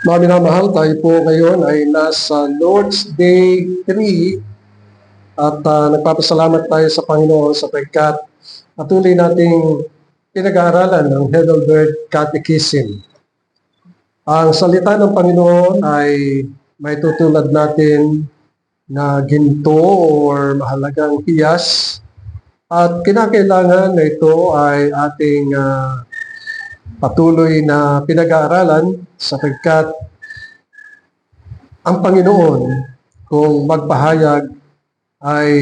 Mga minamahal, tayo po ngayon ay nasa Lord's Day 3 at nagpapasalamat tayo sa Panginoon sapagkat patuloy nating pinag-aaralan ng Heidelberg Catechism. Ang salita ng Panginoon ay may tutulad natin na ginto or mahalagang hiyas at kinakailangan na ito ay ating patuloy na pinag-aaralan sapagkat ang Panginoon kung magpahayag ay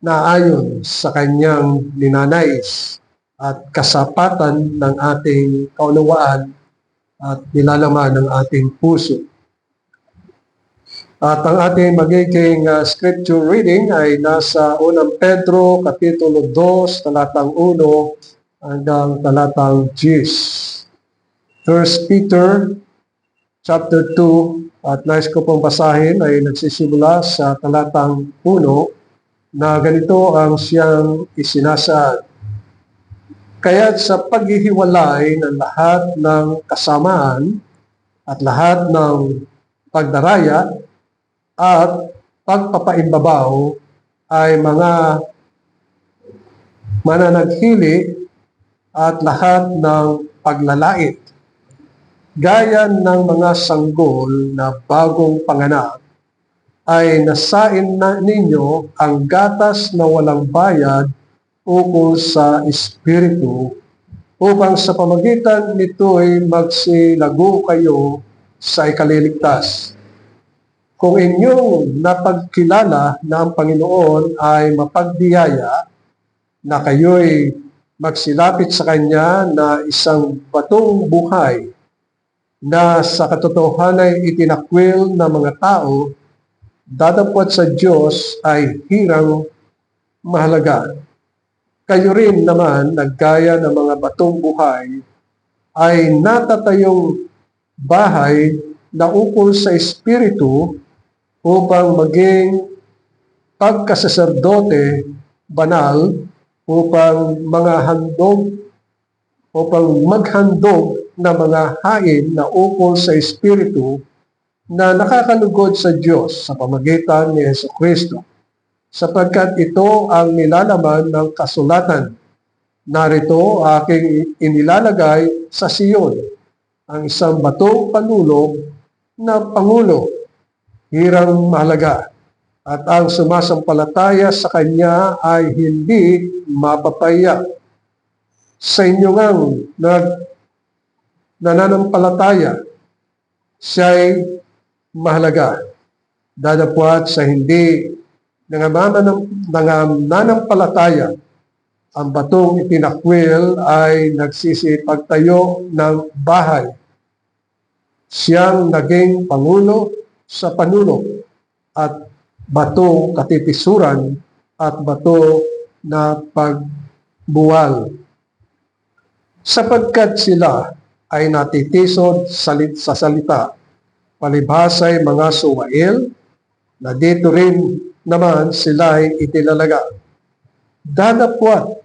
naayon sa kanyang ninanais at kasapatan ng ating kaunawaan at nilalaman ng ating puso. At ang ating magiging scripture reading ay nasa 1 Pedro, Kapitulo 2, talatang 1 hanggang talatang 10. 1 Peter, chapter 2, at nais ko pong basahin ay nagsisimula sa talatang 1 na ganito ang siyang isinasaad. Kaya't sa paghihiwalay ng lahat ng kasamaan at lahat ng pagdaraya at pagpapaimbabaw ay mga mananaghili at lahat ng paglalait, gaya ng mga sanggol na bagong panganak, ay nasain na ninyo ang gatas na walang bayad ukol sa Espiritu, upang sa pamagitan nito'y magsilago kayo sa ikaliligtas. Kung inyong napagkilala na ang Panginoon ay mapagdiyaya, na kayo'y magsilapit sa Kanya na isang batong buhay na sa katotohanan ay itinakwil ng mga tao, dadapot sa Diyos ay hirang mahalaga. Kayo rin naman, naggaya ng mga batong buhay, ay natatayong bahay na ukol sa Espiritu upang maging pagkasaserdote banal upang maghandog na mga hain na ukol sa Espiritu na nakakalugod sa Diyos sa pamagitan ni Jesucristo, sapagkat ito ang nilalaman ng kasulatan. Narito aking inilalagay sa Siyon ang isang batong panulog na Pangulo, hirang mahalaga, at ang sumasampalataya sa Kanya ay hindi mapapaya. Sa inyo ngang nananampalataya, siya'y mahalaga. Dadapwat sa hindi nananampalataya, ang batong itinakwil ay nagsisipagtayo ng bahay. Siyang naging Pangulo sa panulog at bato katitisuran at bato na pagbuwal. Sapagkat sila ay natitisod sa salita, palibhasa'y mga suwail, na dito rin naman sila ay itinalaga. Dadapwat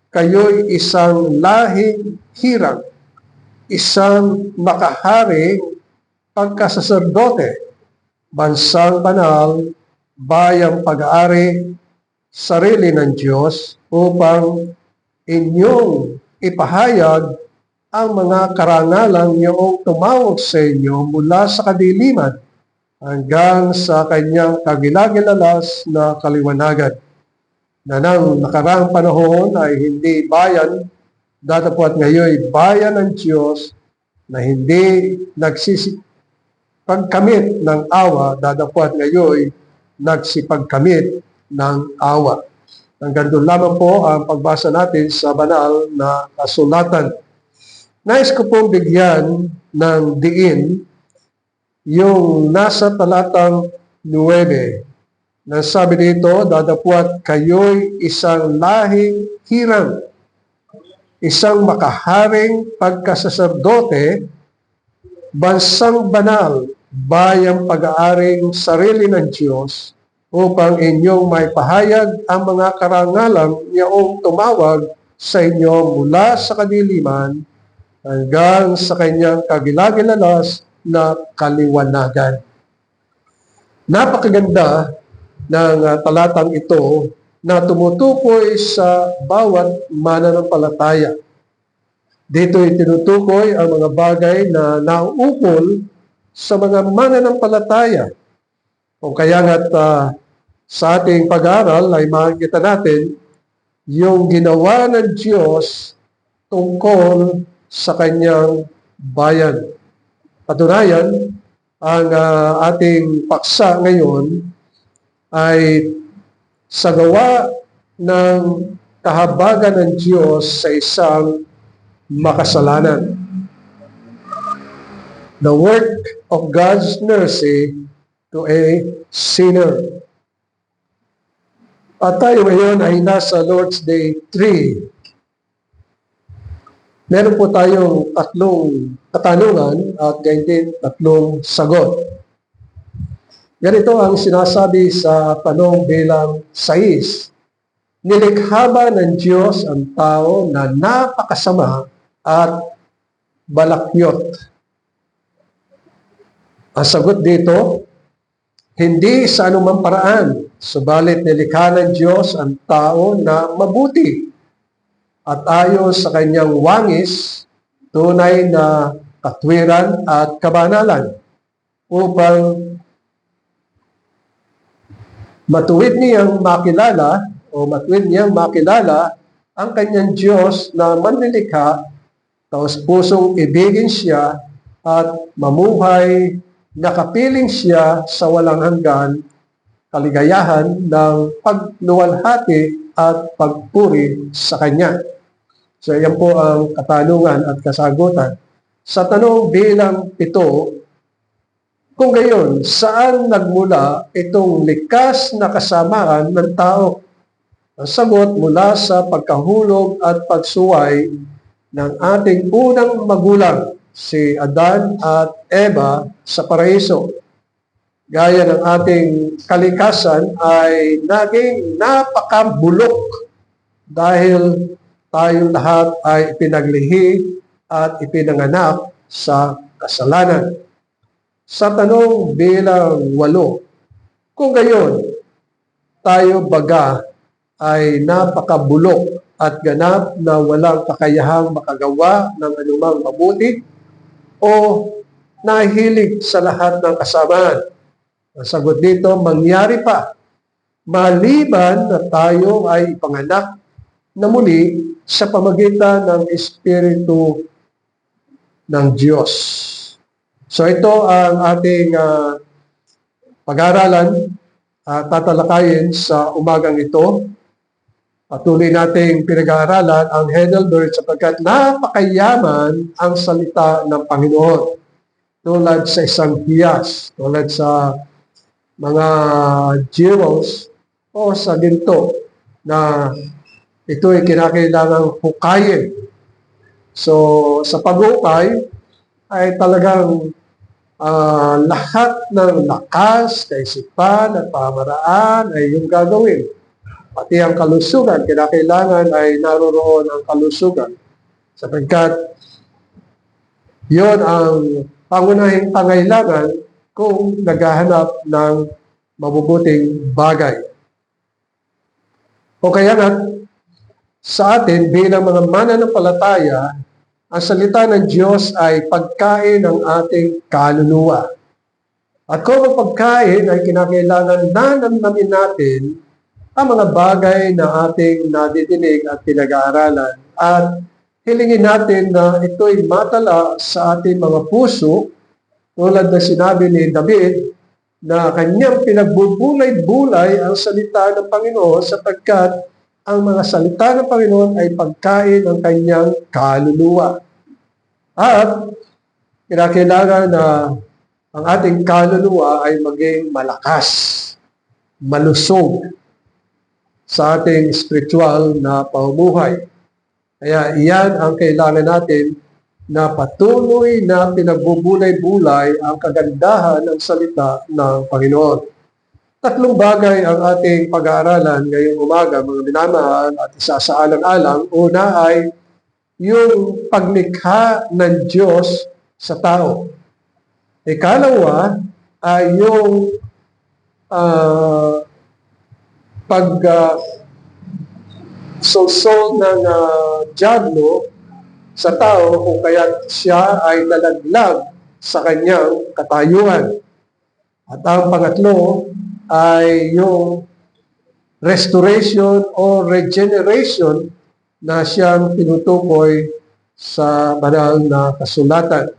kayo'y isang lahing hirang, isang makaharing pagkasaserdote, bansang banal, bayang pag-aari, sarili ng Diyos, upang inyong ipahayag ang mga karangalang niyong tumawag sa inyo mula sa kadiliman hanggang sa kanyang kagilagilalas na kaliwanagan, na nang nakaraang panahon ay hindi bayan, datapwat ngayon bayan ng Diyos na hindi nagsisipagkamit ng awa, datapwat ngayon nagsipagkamit ng awa. Hanggang doon lamang po ang pagbasa natin sa banal na kasulatan. Nais ko pong bigyan ng diin yung nasa talatang 9 na sabi dito, dadapwat kayo'y isang lahing hirang, isang makaharing pagkasaserdote, bansang banal, bayang pag-aaring sarili ng Diyos, upang inyong may pahayag ang mga karangalang niyong tumawag sa inyo mula sa kadiliman hanggang sa kanyang kagilagilalas na kaliwanagan. Napakaganda ng talatang ito na tumutukoy sa bawat mananampalataya. Dito tinutukoy ang mga bagay na nauukol sa mga mananampalataya. O kaya nga't sa ating pag-aaral ay makikita natin yung ginawa ng Diyos tungkol sa kanyang bayan. Patunayan, ang ating paksa ngayon ay sa gawa ng kahabagan ng Diyos sa isang makasalanan. The work of God's mercy to a sinner. At tayo ngayon ay nasa Lord's Day 3. Meron po tayong 3 katanungan at gayon din 3 sagot. Ganito ang sinasabi sa tanong bilang 6. Nilikha ba ng Diyos ang tao na napakasama at balakyot? Ang sagot dito, hindi sa anumang paraan, subalit nilikha ng Diyos ang tao na mabuti at ayon sa kanyang wangis, tunay na katwiran at kabanalan upang matuwid niyang makilala ang kanyang Diyos na manlilikha, taos pusong ibigin siya at mamuhay nakapiling siya sa walang hanggan kaligayahan ng pagluwalhati at pagpuri sa Kanya. So yan po ang katanungan at kasagutan. Sa tanong bilang 7, kung gayon, saan nagmula itong likas na kasamaan ng tao? Ang sagot, mula sa pagkahulog at pagsuway ng ating unang magulang, si Adan at Eva sa paraiso. Gaya ng ating kalikasan ay naging napakabulok dahil tayong lahat ay ipinaglihi at ipinanganak sa kasalanan. Sa tanong bilang 8, kung gayon, tayo baga ay napakabulok at ganap na walang kakayahang makagawa ng anumang mabuti o nahilig sa lahat ng kasamaan? Ang sagot dito, mangyari pa, maliban na tayo ay ipanganak na muli sa pamagitan ng Espiritu ng Diyos. So ito ang ating pag-aaralan at tatalakayin sa umagang ito. Patuloy nating pinag-aaralan ang Heidelberg sapagkat napakayaman ang salita ng Panginoon. Tulad sa isang hiyas, tulad sa mga jewels o sa ginto na ito ay kinakailangang hukayin. So sa paghukay ay talagang lahat ng lakas, kaisipan at pamaraan ay yung gagawin. Pati ang kalusugan, kinakailangan ay naroroon ang kalusugan. Sapagkat yon ang pangunahing pangailangan kung naghahanap ng mabubuting bagay. O kaya nga, sa atin bilang mga mananampalataya, ang salita ng Diyos ay pagkain ng ating kaluluwa. At kung ang pagkain ay kinakailangan nanamnamin natin ang mga bagay na ating nadidinig at pinag-aaralan at hilingin natin na ito'y matala sa ating mga puso tulad na sinabi ni David na kanyang pinagbubulay-bulay ang salita ng Panginoon sapagkat ang mga salita ng Panginoon ay pagkain ng kanyang kaluluwa. At kinakailangan na ang ating kaluluwa ay maging malakas, malusog sa ating spiritual na pamumuhay. Kaya iyan ang kailangan natin na patuloy na pinagbubulay-bulay ang kagandahan ng salita ng Panginoon. 3 bagay ang ating pag-aaralan ngayong umaga, mga minamahal, at isa sa alang-alang. Una ay yung paglikha ng Diyos sa tao. Ikalawa ay yung pag solsol ng dyablo sa tao kung kaya siya ay nalaglag sa kanyang katayuan. At ang pangatlo ay yung restoration o regeneration na siyang tinutukoy sa banal na kasulatan.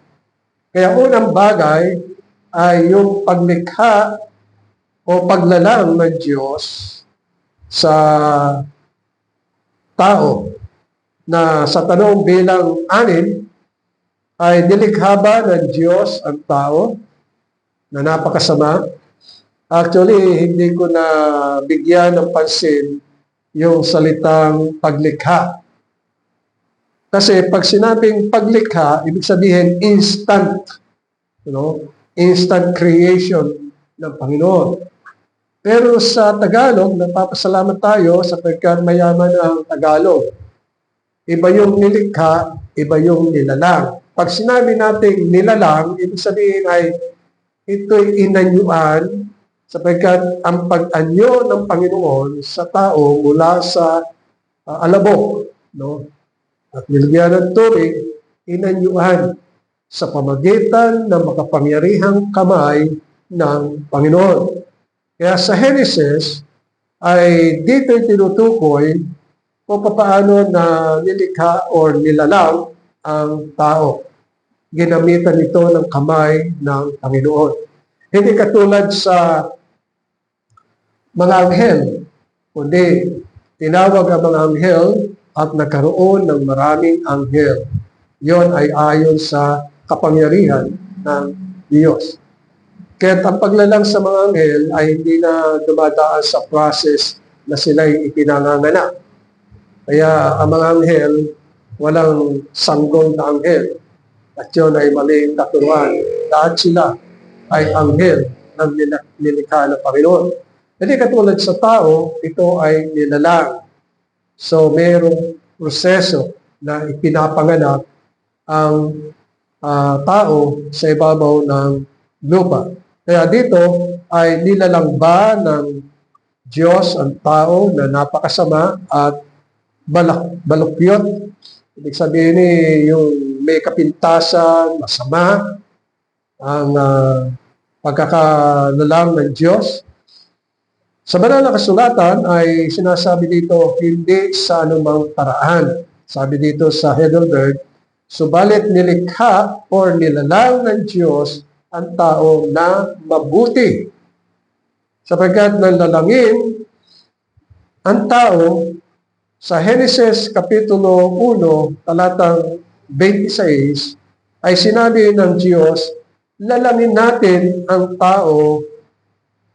Kaya unang bagay ay yung paglikha o paglalang ng Diyos sa tao na sa tanong bilang 6 ay nilikha ba ng Diyos ang tao na napakasama? Actually, hindi ko na bigyan ng pansin yung salitang paglikha. Kasi pag sinabing paglikha, ibig sabihin instant, instant creation ng Panginoon. Pero sa Tagalog, nagpapasalamat tayo sapagkat mayaman ang Tagalog. Iba yung nilikha, iba yung nilalang. Pag sinabi natin nilalang, ibig sabihin ay ito'y inanyuan sapagkat ang pag-anyo ng Panginoon sa tao mula sa alabok, at nilagyan ng tubig, inanyuan sa pamagitan ng makapangyarihang kamay ng Panginoon. Kaya sa Genesis ay dito tinutukoy kung paano na nilikha o nilalang ang tao. Ginamitan ito ng kamay ng Panginoon. Hindi katulad sa mga anghel, kundi tinawag ang mga anghel at nagkaroon ng maraming anghel. Yon ay ayon sa kapangyarihan ng Diyos. Kaya ang paglalang sa mga anghel ay hindi na dumadaan sa process na sila'y ipinanganganak. Kaya ang mga anghel, walang sanggol na anghel. At yun ay maling katuruan. Lahat sila ay anghel ng nilikha ng Panginoon. Hindi katulad sa tao, ito ay nilalang. So, mayroong proseso na ipinapanganak ang tao sa ibabaw ng lupa. Kaya dito ay nilalang ba ng Diyos ang tao na napakasama at balukyot. Ibig sabihin yung may kapintasan, masama, ang pagkakalalang ng Diyos. Sa banal na kasulatan ay sinasabi dito, hindi sa anumang paraan. Sabi dito sa Heidelberg, subalit nilikha o nilalang ng Diyos ang tao na mabuti. Sapagkat nalalangin ang tao sa Genesis Kapitulo 1, talatang 26, ay sinabi ng Diyos, lalangin natin ang tao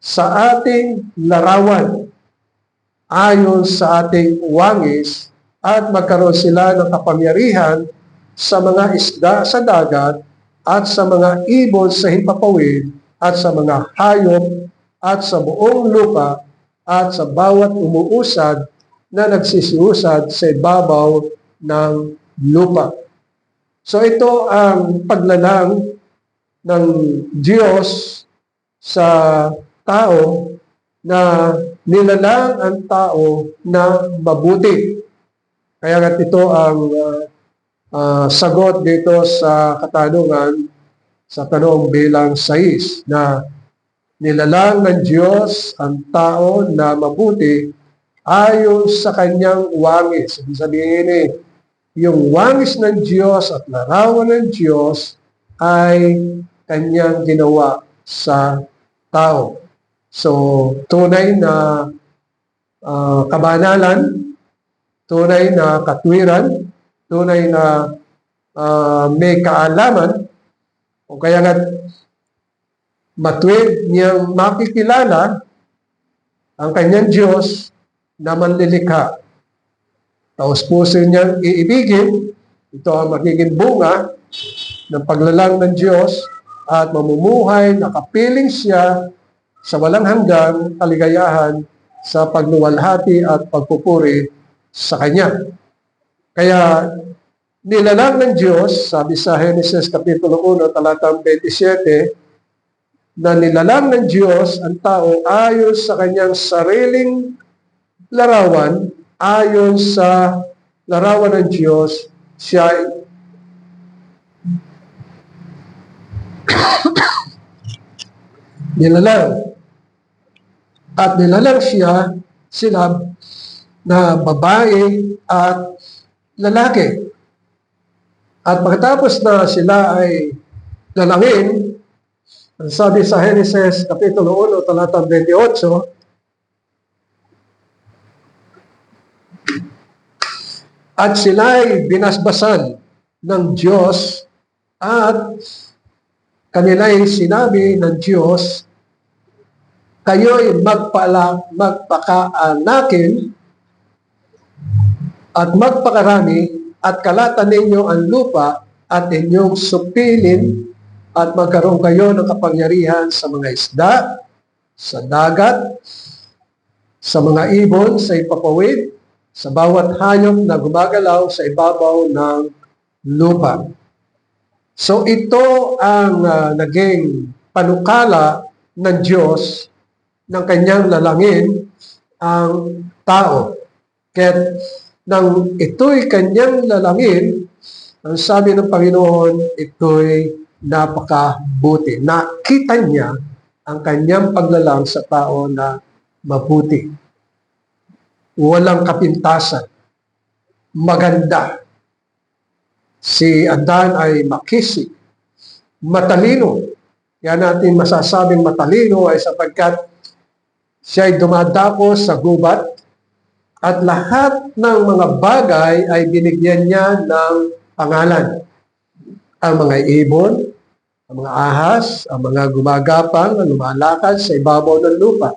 sa ating larawan, ayon sa ating wangis, at magkaroon sila ng kapangyarihan sa mga isda sa dagat, at sa mga ibon sa himpapawid, at sa mga hayop, at sa buong lupa, at sa bawat umuusad na nagsisiusad sa ibabaw ng lupa. So ito ang paglalang ng Diyos sa tao na nilalang ang tao na mabuti. Kaya nga ito ang sagot dito sa katanungan sa tanong bilang 6 na nilalang ng Diyos ang tao na mabuti ayon sa kanyang wangis. Ibig sabihin yung wangis ng Diyos at larawan ng Diyos ay kanyang ginawa sa tao. So, tunay na kabanalan, tunay na katwiran, tunay na may kaalaman, o kaya nga matuwid niyang makikilala ang kanyang Diyos na manlilikha. Taos puso niyang iibigin, ito ang magiging bunga ng paglalang ng Diyos at mamumuhay, nakapiling siya sa walang hanggang kaligayahan sa pagluwalhati at pagpupuri sa Kanya. Kaya Nilalang ng Diyos, sabi sa Genesis Kapitulo 1, talatang 27, na nilalang ng Diyos ang tao ayon sa kanyang sariling larawan, ayon sa larawan ng Diyos, siya nilalang. At nilalang sila na babae at lalaki. At pagkatapos na sila ay lalangin, ang sabi sa Genesis Kapitulo 1, talatang 28, at sila ay binasbasan ng Diyos at kanila ay sinabi ng Diyos, kayo'y magpakaanakin at magpakarami at kalatan ninyo ang lupa at inyong supilin at magkaroon kayo ng kapangyarihan sa mga isda, sa dagat, sa mga ibon, sa ipapawid, sa bawat hayop na gumagalaw sa ibabaw ng lupa. So ito ang naging panukala ng Diyos ng kanyang lalangin ang tao. Kaya nang ito'y kanyang lalangin, ang sabi ng Panginoon, ito'y napakabuti. Nakita niya ang kanyang paglalang sa tao na mabuti. Walang kapintasan. Maganda. Si Adan ay makisig. Matalino. Kaya natin masasabing matalino ay sapagkat siya ay dumadako sa gubat at lahat ng mga bagay ay binigyan niya ng pangalan. Ang mga ibon, ang mga ahas, ang mga gumagapang, ang lumalakad sa ibabaw ng lupa.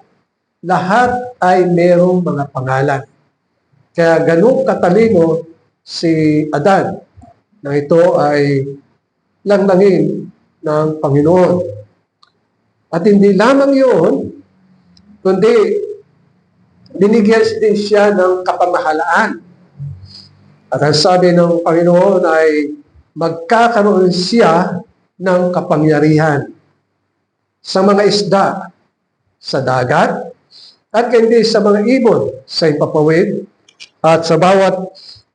Lahat ay merong mga pangalan. Kaya ganun katalino si Adan na ito ay langlangin ng Panginoon. At hindi lamang yun, kundi binigyan din siya ng kapamahalaan. At ang sabi ng Panginoon ay magkakaroon siya ng kapangyarihan sa mga isda sa dagat at hindi sa mga ibon sa ipapawid at sa bawat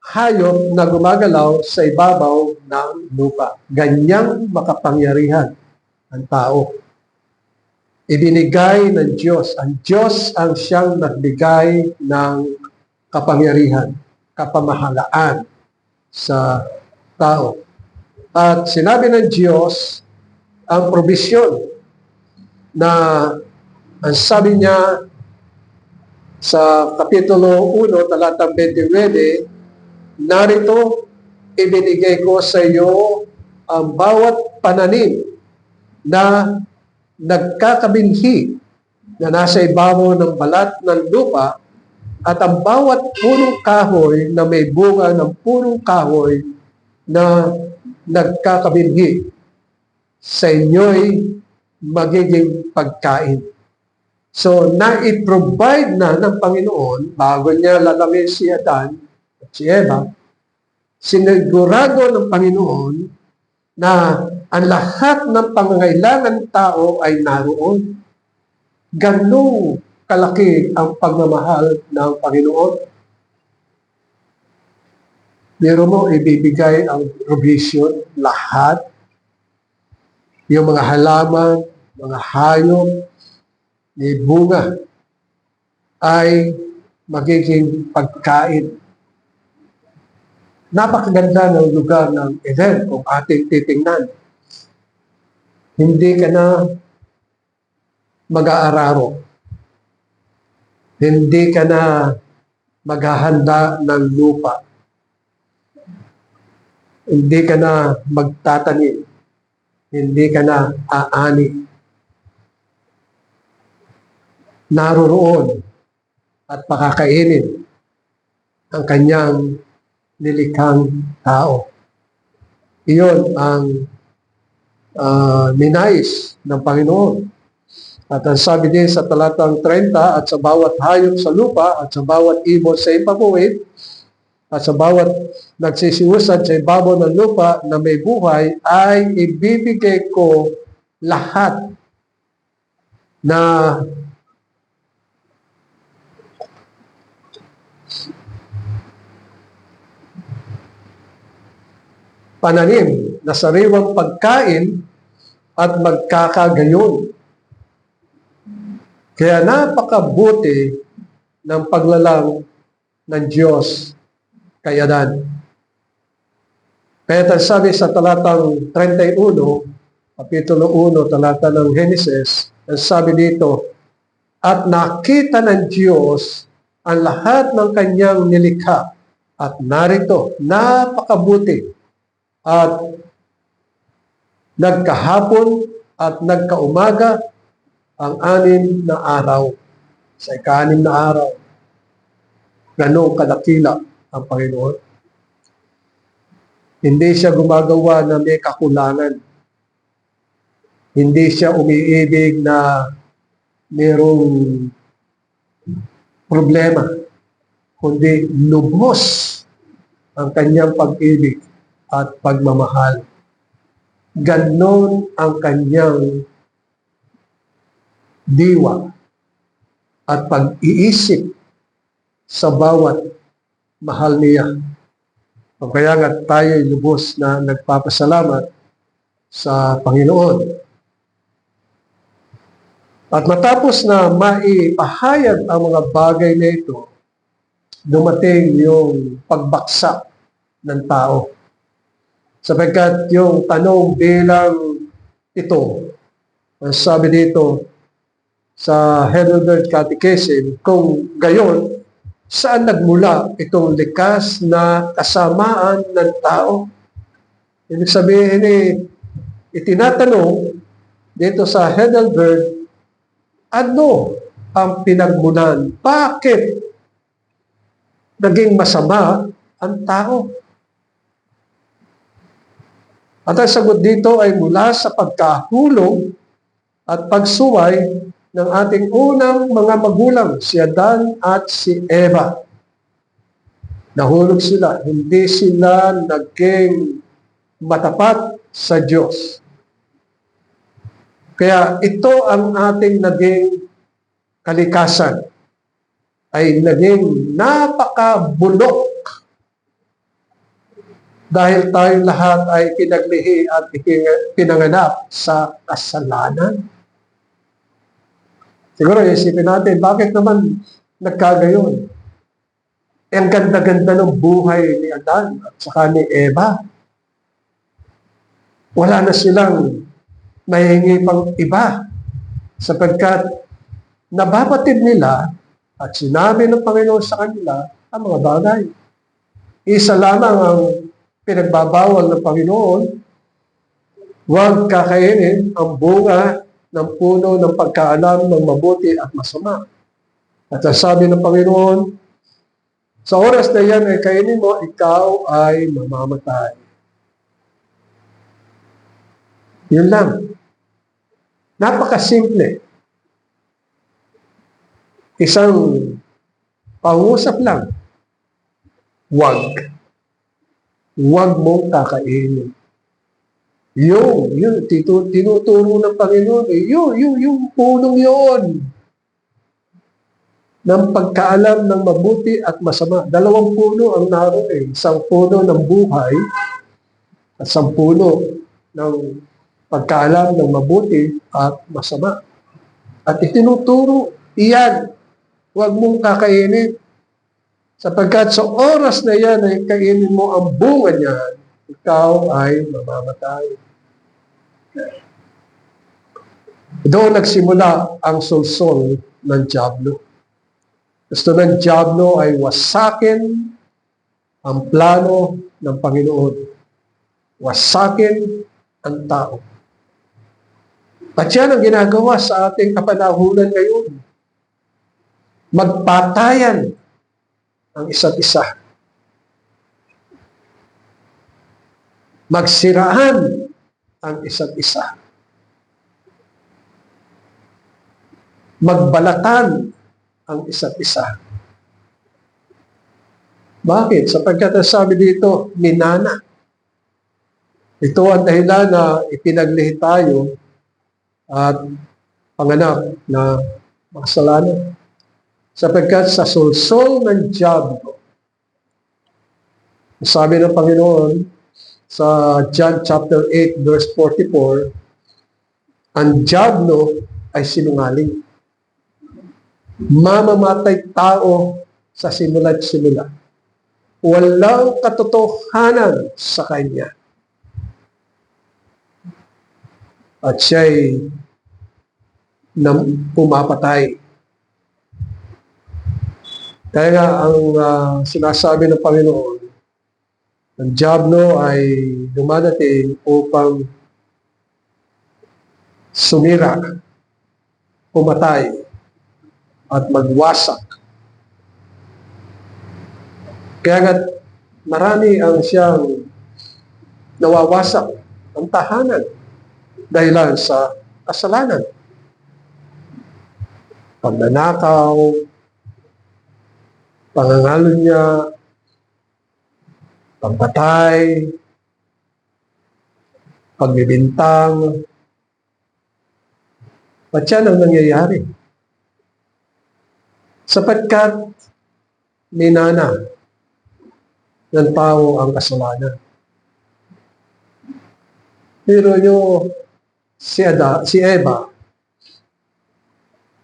hayop na gumagalaw sa ibabaw ng lupa. Ganyang makapangyarihan ang tao. Ibinigay ng Diyos. Ang Diyos ang siyang nagbigay ng kapangyarihan, kapamahalaan sa tao. At sinabi ng Diyos ang probisyon na ang sabi niya sa Kapitulo 1, talatang 29, narito, ibinigay ko sa iyo ang bawat pananim na nagkakabinhi na nasa ibabaw ng balat ng lupa at ang bawat punong kahoy na may bunga ng punong kahoy na nagkakabinhi sa inyo'y magiging pagkain. So, na-provide na ng Panginoon bago niya lalangin si Adan at si Eva, sinigurado ng Panginoon na ang lahat ng pangangailangan ng tao ay naroon. Ganong kalaki ang pagmamahal ng Panginoon. Pero mo, ibibigay ang provision, lahat. Yung mga halaman, mga hayop, may bunga, ay magiging pagkain. Napakaganda ng lugar ng Eden kung ating titingnan. Hindi ka na mag-aararo. Hindi ka na maghahanda ng lupa. Hindi ka na magtatanim. Hindi ka na aani. Naroroon at pakakainin ang kanyang nilikhang tao. Iyon ang ninais ng Panginoon. At ang sabi din sa talatang 30, at sa bawat hayop sa lupa at sa bawat ibon sa ipapuwid, at sa bawat nagsisiusad sa ibabaw ng lupa na may buhay ay ibibigay ko lahat na pananim na sariwang pagkain at magkakagayon. Kaya napakabuti ng paglalang ng Diyos kay Adan. Kaya sabi sa talatang 31, kapitulo 1, talata ng Genesis, ang sabi dito, at nakita ng Diyos ang lahat ng kanyang nilikha, at narito, napakabuti, at nagkahapon at nagkaumaga ang 6 na araw. Sa ika-6 na araw, ganong kadakila ang Panginoon. Hindi siya gumagawa na may kakulangan. Hindi siya umiibig na mayroong problema, kundi lubos ang kanyang pag-ibig at pagmamahal. Ganon ang kanyang diwa at pag-iisip sa bawat mahal niya. O kaya nga tayo lubos na nagpapasalamat sa Panginoon. At matapos na maipahayag ang mga bagay na ito, dumating yung pagbaksak ng tao. Sapagkat yung tanong bilang ito, ang sabi dito sa Heidelberg Catechism, kung gayon, saan nagmula itong likas na kasamaan ng tao? Ibig sabihin itinatanong dito sa Heidelberg, ano ang pinagmulan? Bakit naging masama ang tao? At ang sagot dito ay mula sa pagkahulog at pagsuway ng ating unang mga magulang, si Adan at si Eva. Nahulog sila, hindi sila naging matapat sa Diyos. Kaya ito ang ating naging kalikasan, ay naging napakabulok dahil tayong lahat ay pinaglihi at pinanganak sa kasalanan. Siguro isipin natin, bakit naman nagkagayon? Ang ganda-ganda ng buhay ni Adan at saka ni Eva. Wala na silang mahingi pang iba sapagkat nababatid nila at sinabi ng Panginoon sa kanila ang mga bagay. Isa lamang ang pinagbabawal ng Panginoon, huwag kakainin ang bunga ng puno ng pagkaalam ng mabuti at masama. At ang sabi ng Panginoon, sa oras na yan ay kainin mo, ikaw ay mamamatay. Yun lang. Napakasimple. Isang pangusap lang. Huwag. Huwag mong kakainin. Yung tinuturo ng Panginoon, yung punong yun ng pagkaalam ng mabuti at masama. 2 puno ang naroon Isang puno ng buhay at 1 puno ng pagkaalam ng mabuti at masama. At itinuturo, iyan, huwag mong kakainin. Sapagkat sa oras na yan ay kainin mo ang bunga niyan, ikaw ay mamamatay. Doon nagsimula ang sulsol ng dyablo. Gusto ng dyablo ay wasakin ang plano ng Panginoon. Wasakin ang tao. At yan ang ginagawa sa ating kapanahunan ngayon. Magpatayan ang isa't isa. Magsiraan ang isa't isa. Magbalatan ang isa't isa. Bakit? Sapagkat ang sabi dito, minana. Ito ang dahilan na ipinaglihi tayo at panganak na makasalanan. Sapagkat sa sulsol ng diablo, sabi ng Panginoon sa John chapter 8 verse 44, ang diablo ay sinungaling. Mamamatay tao sa simula't simula. Walang katotohanan sa kanya. At siya'y pumapatay. Kaya nga ang sinasabi ng Panginoon, ang diablo ay dumadating upang sumira, pumatay, at magwasak. Kaya nga marami ang siyang nawawasak ang tahanan dahilan sa kasalanan. Pagnanakaw, pangangalo niya, pagpatay, pagbibintang, at yan ang nangyayari. Sapagkat minana ng tao ang kasalanan. Pero yung si Eva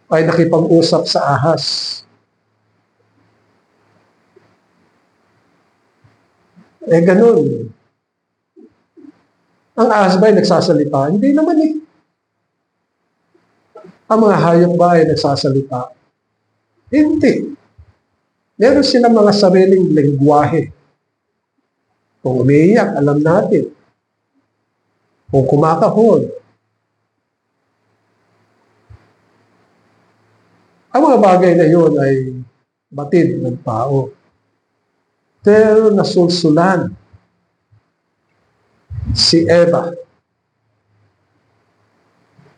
ay nakipag-usap sa ahas. Ganun. Ang ahas ba ay nagsasalita? Hindi naman eh. Ang mga hayop ba ay nagsasalita? Hindi. Meron silang mga sariling lengguwahe. Kung umiiyak, alam natin. Kung kumakahon. Ang mga bagay na yun ay batid ng tao. Pero nasulsulan si Eva.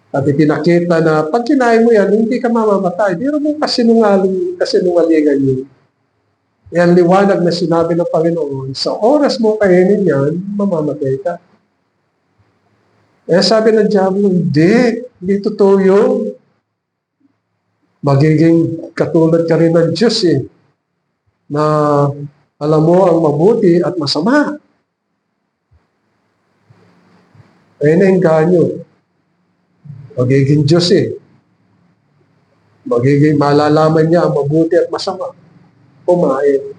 At ipinakita na pag kinain mo yan, hindi ka mamamatay. Pero mo kasinungalingan yun. Yan liwanag na sinabi ng Panginoon, sa oras mo kainin yan, mamamatay ka. Sabi ng diablo, hindi totoo yun. Magiging katulad ka rin ng Diyos na alam mo ang mabuti at masama. Nainganyo. Magiging Diyos Magiging malalaman niya ang mabuti at masama. Kumain.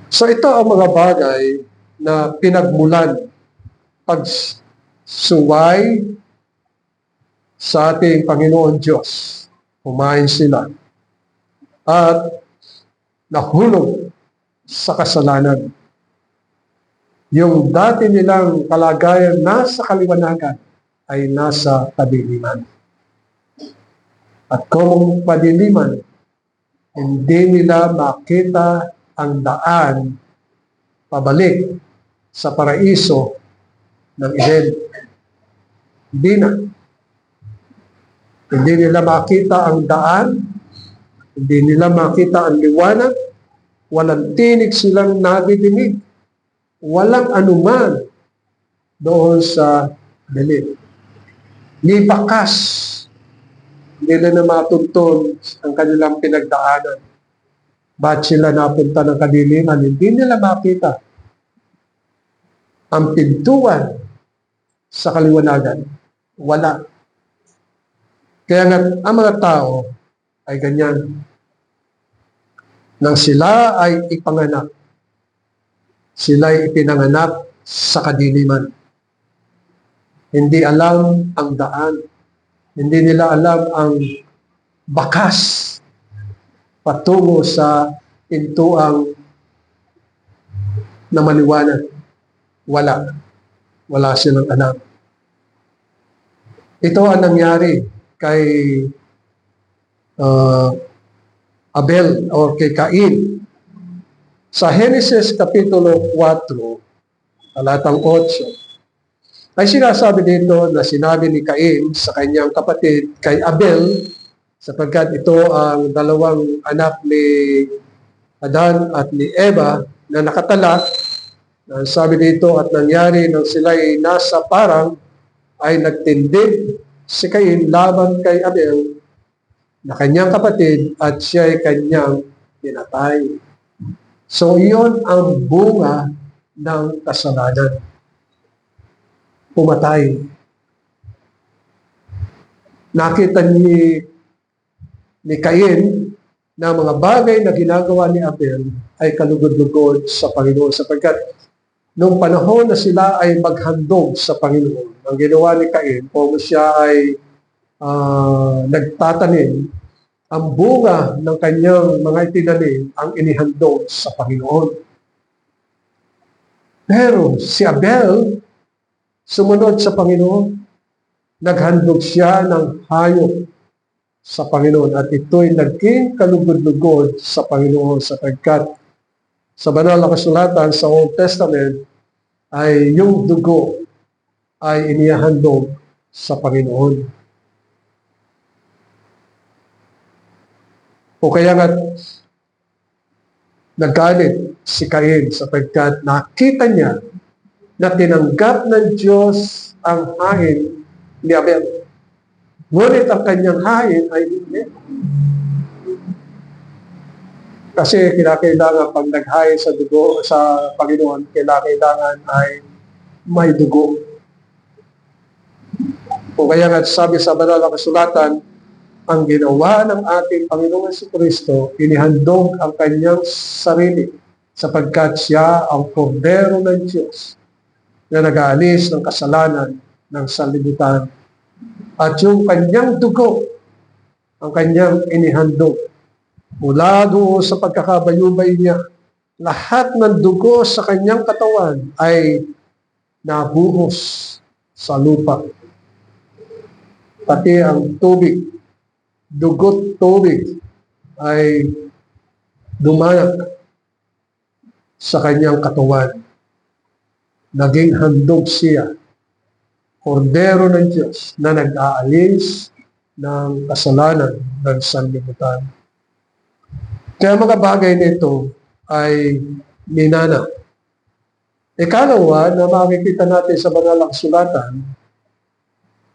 So ito ang mga bagay na pinagmulan pagsuway sa ating Panginoon Diyos. Kumain sila. At nahulog sa kasalanan. Yung dati nilang kalagayan nasa kaliwanagan ay nasa kadiliman. At kung padiliman, hindi nila makita ang daan pabalik sa paraiso ng Eden. Hindi na. Hindi nila makita ang daan, hindi nila makita ang liwanag, walang tinig silang nadidinig, walang anuman doon sa dilim. Ni bakas, hindi na matuntun ang kanilang pinagdaanan. Ba't sila napunta ng kadiliman? Hindi nila makita ang pintuan sa kaliwanagan. Wala. Kaya nga, ang mga tao ay ganyan. Nang sila ay ipanganak, sila ay ipinanganak sa kadiliman. Hindi alam ang daan. Hindi nila alam ang bakas patungo sa pintuang na maliwanag. Wala. Wala silang alam. Ito ang nangyari kay Abel o kay Cain. Sa Genesis Kapitulo 4, talatang 8, ay sinasabi dito na sinabi ni Cain sa kanyang kapatid kay Abel, sapagkat ito ang dalawang anak ni Adan at ni Eva na nakatala. Sabi dito, at nangyari nang sila'y nasa parang ay nagtindig si Cain laban kay Abel na kanyang kapatid at siya'y kanyang pinatay. So iyon ang bunga ng kasalanan. Pumatay. Nakita ni Cain na mga bagay na ginagawa ni Abel ay kalugod-lugod sa Panginoon sapagkat nung panahon na sila ay maghandog sa Panginoon, ang ginawa ni Cain, kung siya ay nagtatanim, ang bunga ng kanyang mga itinanim ang inihandog sa Panginoon. Pero si Abel, sumunod sa Panginoon, naghandog siya ng hayop sa Panginoon at ito'y naging kalugod-lugod sa Panginoon sapagkat sa banal na kasulatan sa Old Testament ay yung dugo ay inihahandog sa Panginoon. O kaya nga nagalit si Cain sapagkat nakita niya na tinanggap ng Diyos ang hain ni Abel. Ngunit ang kanyang hain ay hindi. Kasi kinakailangan pag naghain sa dugo sa Panginoon, kinakailangan ay may dugo. O kaya nga sabi sa banal na kasulatan, ang ginawa ng ating Panginoong Jesucristo, inihandog ang kanyang sarili sapagkat siya ang kordero ng Diyos na nag-aalis ng kasalanan ng sanlibutan. At yung kanyang dugo, ang kanyang inihandog. Mula doon sa pagkakabayubay niya, lahat ng dugo sa kanyang katawan ay nabuhos sa lupa. Pati ang tubig, dugot tubig ay dumanak sa kanyang katawan. Naging handog siya, kordero ng Diyos na nag-aalis ng kasalanan ng sanlibutan. Kaya mga bagay nito ay minana. Ikalawa na makikita natin sa banal na kasulatan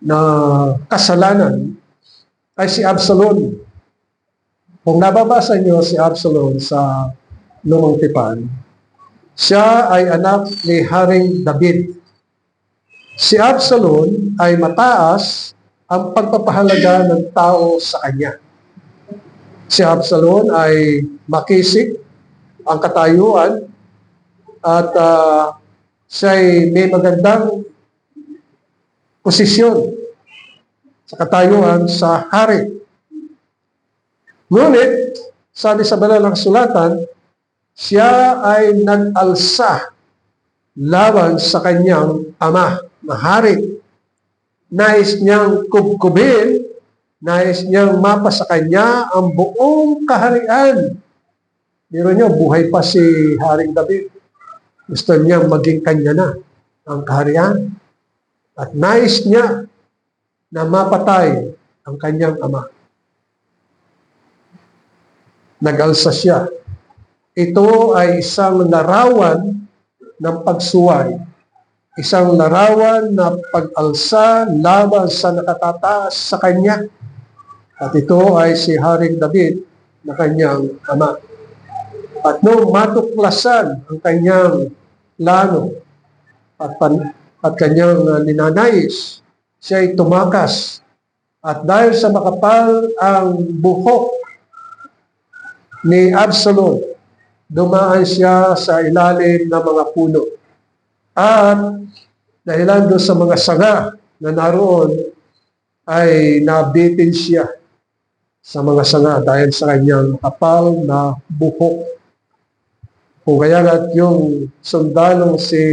na kasalanan ay si Absalom. Kung nababasa niyo si Absalom sa Lumang Tipan, siya ay anak ni Haring David. Si Absalom ay mataas ang pagpapahalaga ng tao sa kanya. Si Absalom ay makisig ang katayuan at siya'y may magandang posisyon sa katayuan sa hari. Ngunit, sabi sa banal na kasulatan, siya ay nag-alsa laban sa kanyang ama na hari. Nais niyang kubkubin, nais niyang mapa sa kanya ang buong kaharian. Pero niyo, buhay pa si Haring David. Gusto niya maging kanya na ang kaharian. At nais niya na mapatay ang kanyang ama. Nag-alsa siya. Ito ay isang larawan ng pagsuway. Isang larawan na pag-alsa laban sa nakatataas sa kanya. At ito ay si Haring David na kanyang ama. At nung matuklasan ang kanyang plano at kanyang ninanais, siya ay tumakas. At dahil sa makapal ang buhok ni Absalom, dumaan siya sa ilalim ng mga puno. At dahilan doon sa mga sanga na naroon, ay nabitin siya sa mga sanga dahil sa kanyang kapal na buhok. Kung kaya nga yung sundalong si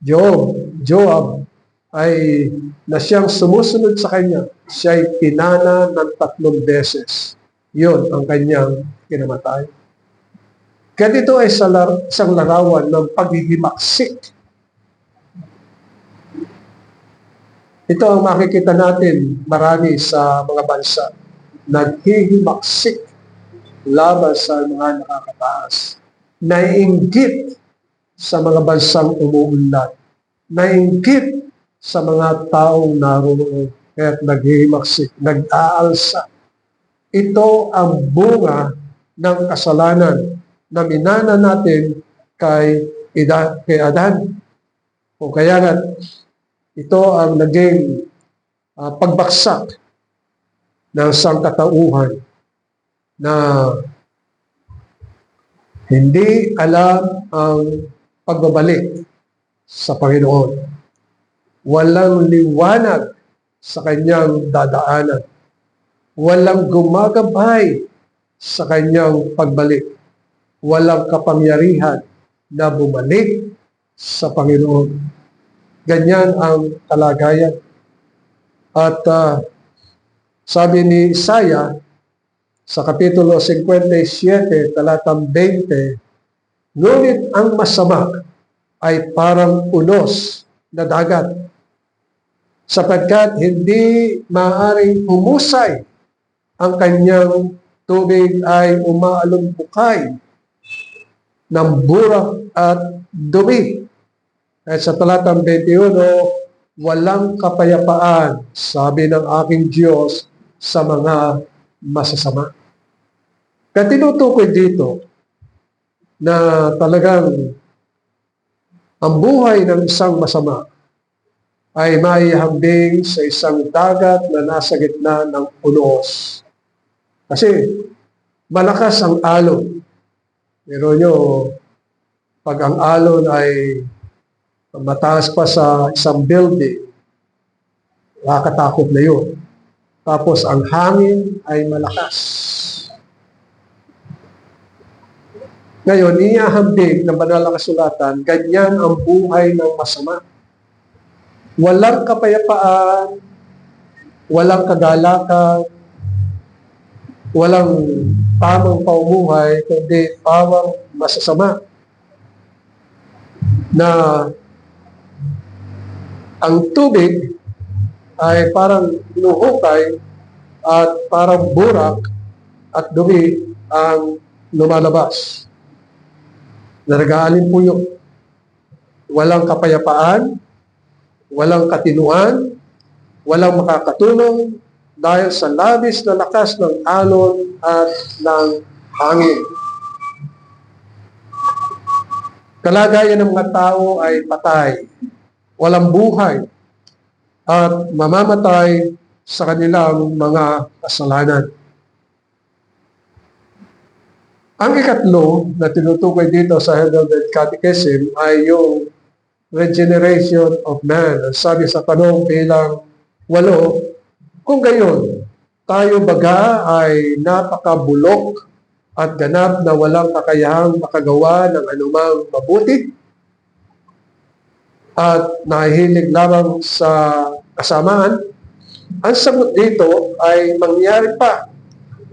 Joab ay na siyang sumusunod sa kanya, siya ay pinana ng 3 beses. Yun ang kanyang kinamatay. Kaya dito ay isang larawan ng paghihimaksik. Ito ang makikita natin marami sa mga bansa. Naghihimaksik laban sa mga nakakataas. Naiinggit sa mga bansang umuunlad. Naiinggit sa mga taong naroon at naghihimaksik, nag-aalsa. Ito ang bunga ng kasalanan na minana natin kay Adan. O kaya nga, ito ang naging pagbaksak ng sangkatauhan na hindi alam ang pagbabalik sa Panginoon. Walang liwanag sa kanyang dadaanan. Walang gumagabay sa kanyang pagbalik. Walang kapangyarihan na bumalik sa Panginoon. Ganyan ang kalagayan. At sabi ni Isaiah sa Kapitulo 57, talatang 20, ngunit ang masama ay parang unos na dagat, sapagkat hindi maaaring humusay ang kanyang tubig ay umaalumpukay ng burak at dumi. At sa talatang 21, walang kapayapaan, sabi ng aking Diyos, sa mga masasama. Kaya tinutukoy dito na talagang ang buhay ng isang masama ay maihambing sa isang dagat na nasa gitna ng unos. Kasi malakas ang alon. Pero nyo, pag ang alon ay mataas pa sa isang building, nakakatakot na yun. Tapos ang hangin ay malakas. Ngayon, iyahambing ng banal na kasulatan, ganyan ang buhay ng masama. Walang kapayapaan, walang kagalakan, walang tamang paumuhay, kundi pawang masasama. Na ang tubig ay parang hinuhukay at parang burak at dumi ang lumalabas. Naragaalin po yun. Walang kapayapaan, walang katinuan, walang makakatulong dahil sa labis na lakas ng alon at ng hangin. Kalagayan ng mga tao ay patay, walang buhay, at mamamatay sa kanilang mga kasalanan. Ang ikatlo na tinutukoy dito sa Heidelberg Catechism ay yung regeneration of man. Sabi sa tanong bilang 8, kung gayon, tayo baga ay napakabulok at ganap na walang kakayahang makagawa ng anumang mabuti at nahihilig lamang sa kasamaan? Ang sagot dito ay mangyari pa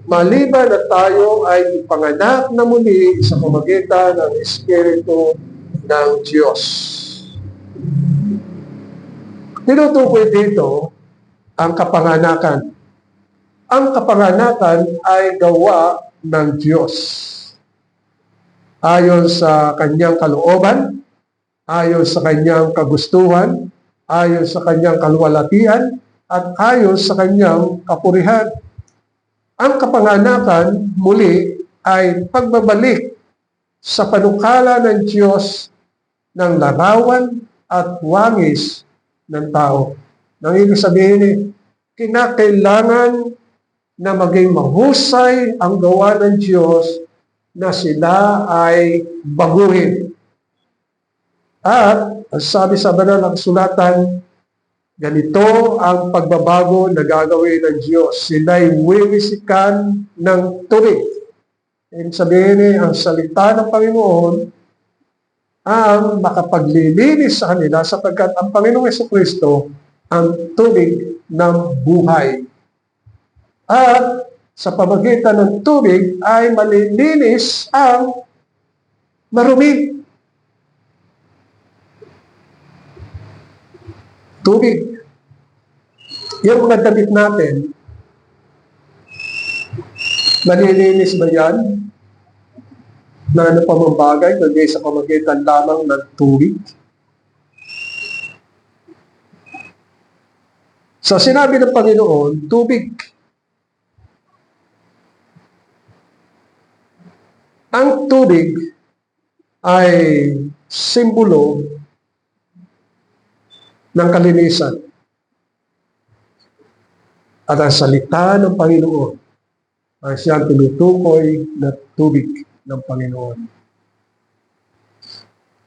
maliban na tayo ay ipanganak na muli sa pamamagitan ng Espiritu ng Diyos. Tinutukoy dito ang kapanganakan. Ang kapanganakan ay gawa ng Diyos. Ayon sa kanyang kalooban, ayon sa kanyang kagustuhan, ayon sa kanyang kaluwalhatian, at ayon sa kanyang kapurihan. Ang kapanganakan muli ay pagbabalik sa panukala ng Diyos ng larawan at wangis ng tao. Nang ibig sabihin, kinakailangan na maging mahusay ang gawa ng Diyos na sila ay baguhin. At sabi sa banal na kasulatan, ganito ang pagbabago na gagawin ng Diyos. Sila'y wiwisikan ng tubig. Ibig sabihin, ang salita ng Panginoon ang makapaglilinis sa kanila sapagkat ang Panginoong Jesucristo ang tubig ng buhay. At sa pamagitan ng tubig ay malilinis ang marumi. Tubig. Yung mga damit natin, Nalilinis ba yan na ano pa mang bagay kundi sa pamagitan lamang ng tubig? So sinabi ng Panginoon, tubig. Ang tubig ay simbolo ng kalinisan. At ang salita ng Panginoon ay siyang tinutukoy na tubig ng Panginoon.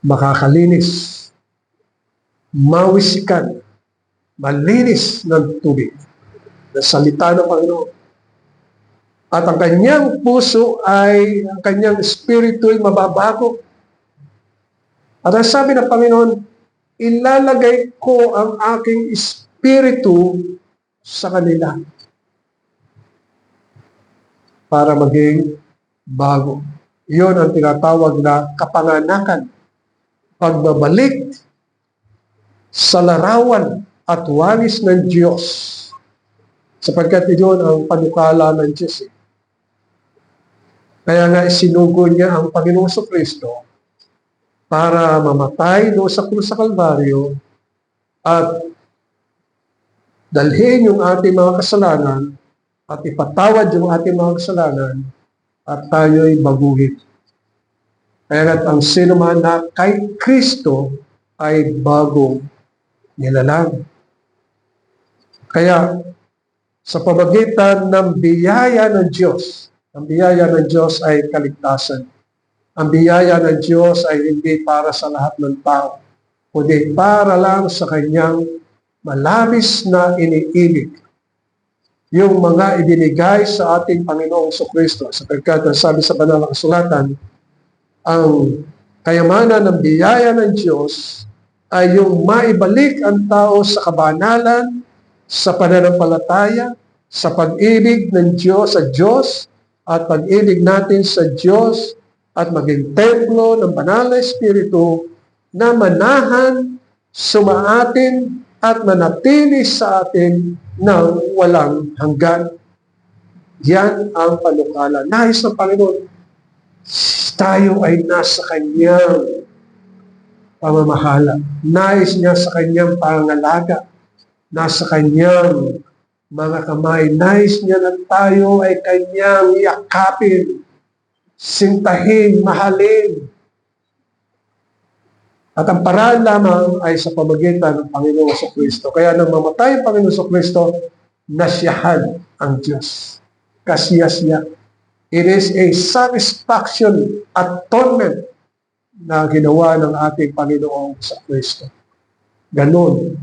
Makakalinis, mawisikan, malinis ng tubig na salita ng Panginoon. At ang kanyang puso ay, ang kanyang espiritu ay mababago. At ang sabi ng Panginoon, ilalagay ko ang aking espiritu sa kanila para maging bago. Iyon ang tinatawag na kapanganakan, pagbabalik sa larawan at walis ng Diyos. Sapagkat iyon ang panukala ng Diyos. Kaya nga isinugo niya ang Panginoong Kristo para mamatay doon sa krus sa Kalbaryo at dalhin yung ating mga kasalanan at ipatawad yung ating mga kasalanan at tayo'y baguhin. Kaya nga ang sino man na kay Kristo ay bagong nilalang. Kaya sa pamagitan ng biyaya ng Diyos, ang biyaya ng Diyos ay kaligtasan. Ang biyaya ng Diyos ay hindi para sa lahat ng tao, kundi para lang sa kanyang malabis na iniibig. Yung mga ibinigay sa ating Panginoong Kristo. Sapagkat sabi sa banal na kasulatan, ang kayamanan ng biyaya ng Diyos ay yung maibalik ang tao sa kabanalan, sa pananampalataya, sa pag-ibig ng Diyos sa Diyos, at pag-ibig natin sa Diyos, at maging templo ng banal na Espiritu na manahan, sumaatin, at manatili sa atin ng walang hanggan. Yan ang panukala. Nais ng Panginoon, tayo ay nasa Kanyang pamamahala. Nais niya sa Kanyang pangalaga. Nasa Kanyang mga kamay. Nais niya na tayo ay Kanyang yakapin, sintahin, mahalin. At ang paraan lamang ay sa pamagitan ng Panginoong Kristo. Kaya nang mamatay ang Panginoong Kristo, nasiyahan ang Diyos. Kasiyasiya. It is a satisfaction, atonement na ginawa ng ating Panginoong Kristo. Ganon.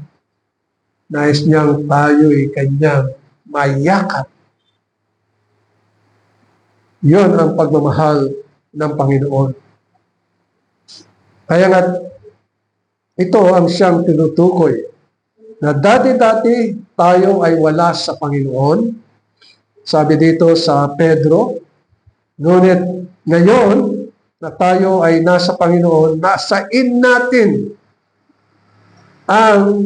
Nais niyang tayo'y kanyang mayakap. Yun ang pagmamahal ng Panginoon. Kaya nga, ito ang siyang tinutukoy na dati-dati tayo ay wala sa Panginoon. Sabi dito sa Pedro, ngunit ngayon na tayo ay nasa Panginoon, nasain natin ang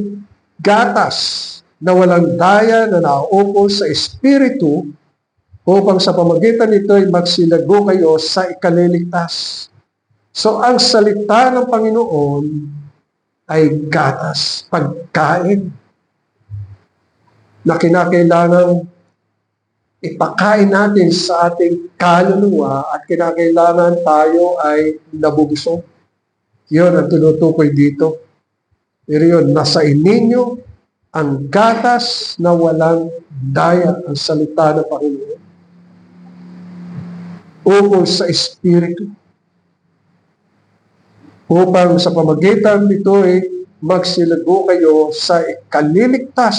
gatas na walang daya na nauupo sa Espiritu upang sa pamagitan nito ay magsilago kayo sa ikaliligtas. So ang salita ng Panginoon ay gatas, pagkain na kinakailangan ipakain natin sa ating kaluluwa at kinakailangan tayo ay nabubusog. Yun ang tinutukoy dito. Pero yun, nasa ininyo ang gatas na walang daya, ang salita ng Panginoon. Ukol sa Espiritu. Upang sa pamagitan nito ay magsilago kayo sa ikaliligtas.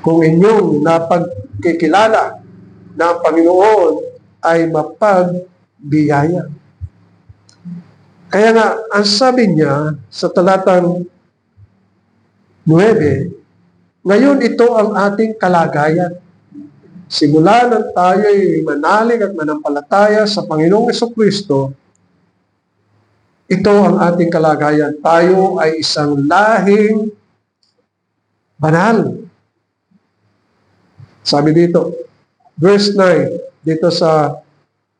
Kung inyong napagkikilala na ang Panginoon ay mapagbiyaya. Kaya nga, ang sabi niya sa talatang 9, ngayon ito ang ating kalagayan. Simula nang tayo ay manalig at manampalataya sa Panginoong Kristo, ito ang ating kalagayan. Tayo ay isang lahing banal. Sabi dito, verse 9, dito sa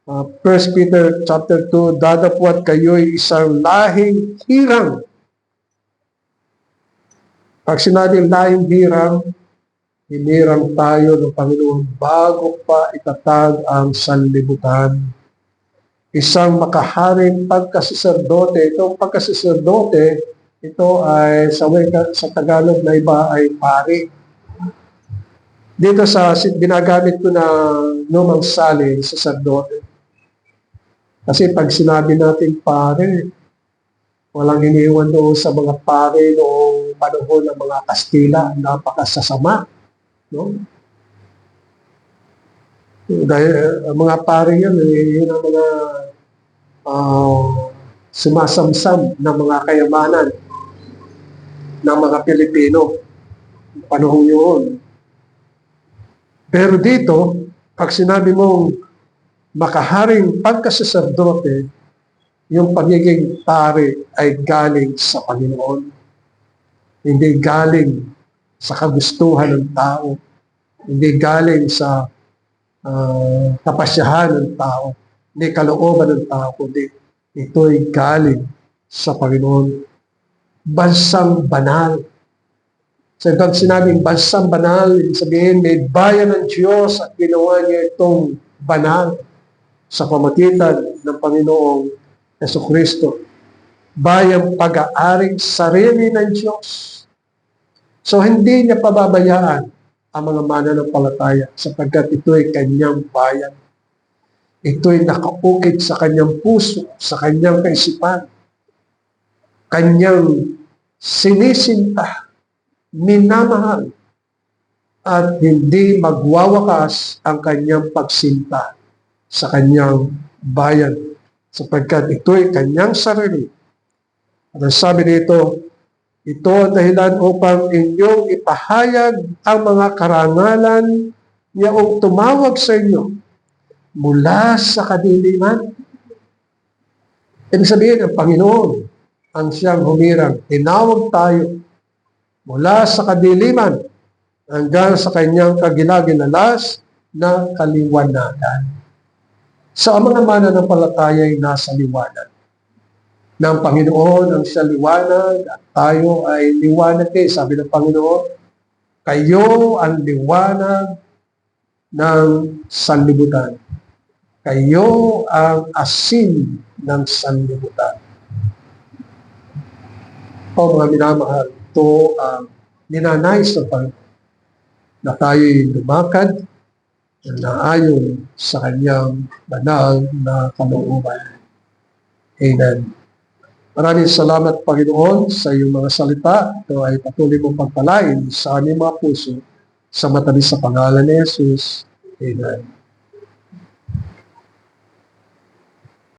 1 Peter chapter 2, dadapwat kayo'y isang lahing hirang. Pag sinabing lahing hirang, hinirang tayo ng Panginoon bago pa itatag ang sanlibutan. Isang makaharing pagkasiserdote. Itong pagkasiserdote, ito ay sa Tagalog na iba ay pari. Dito sa ginagamit ko na lumang salin, saserdote. Kasi pag sinabi natin pare, walang iniwan doon sa mga pare noong panahon ng mga Kastila, napakasasama. No? Dahil mga pare yan, yun ang mga sumasamsam ng mga kayamanan ng mga Pilipino. Panahon yun. Pero dito, pag sinabi mong makaharing pagkasaserdote, yung pagiging pare ay galing sa Panginoon. Hindi galing sa kagustuhan ng tao. Hindi galing sa kapasyahan ng tao. Hindi kalooban ng tao, kundi ito'y galing sa Panginoon. Bansang banal. So ito sinabing bansang banal, ibig sabihin may bayan ng Diyos at ginawa niya itong banal sa pamagitan ng Panginoong Jesucristo. Bayang pag-aaring sarili ng Diyos. So hindi niya pababayaan ang mga mananampalataya sapagkat ito'y kanyang bayan. Ito'y nakaukit sa kanyang puso, sa kanyang kaisipan. Kanyang sinisinta, minamahal, at hindi magwawakas ang kanyang pagsinta sa kanyang bayan sapagkat ito'y kanyang sarili. At ang sabi dito, ito ang dahilan upang inyong ipahayag ang mga karangalan niya o tumawag sa inyo mula sa kadiliman. Ibig sabihin, ang Panginoon ang siyang humirang. Tinawag tayo mula sa kadiliman hanggang sa kanyang kagilaginalas na kaliwanagan. Sa mga mananampalataya ay nasa liwanag ng Panginoon ang siya liwanag at tayo ay liwanag din. Sabi ng Panginoon, kayo ang liwanag ng sanlibutan. Kayo ang asin ng sanlibutan. O mga minamahal, ito ang ninanais ng Panginoon na tayo'y lumakad na ayon sa kanyang banal na kalooban. Amen. Maraming salamat, Panginoon, sa iyong mga salita. Ito ay patuloy mong pagpalain sa aming mga puso sa matamis sa pangalan ni Jesus. Amen.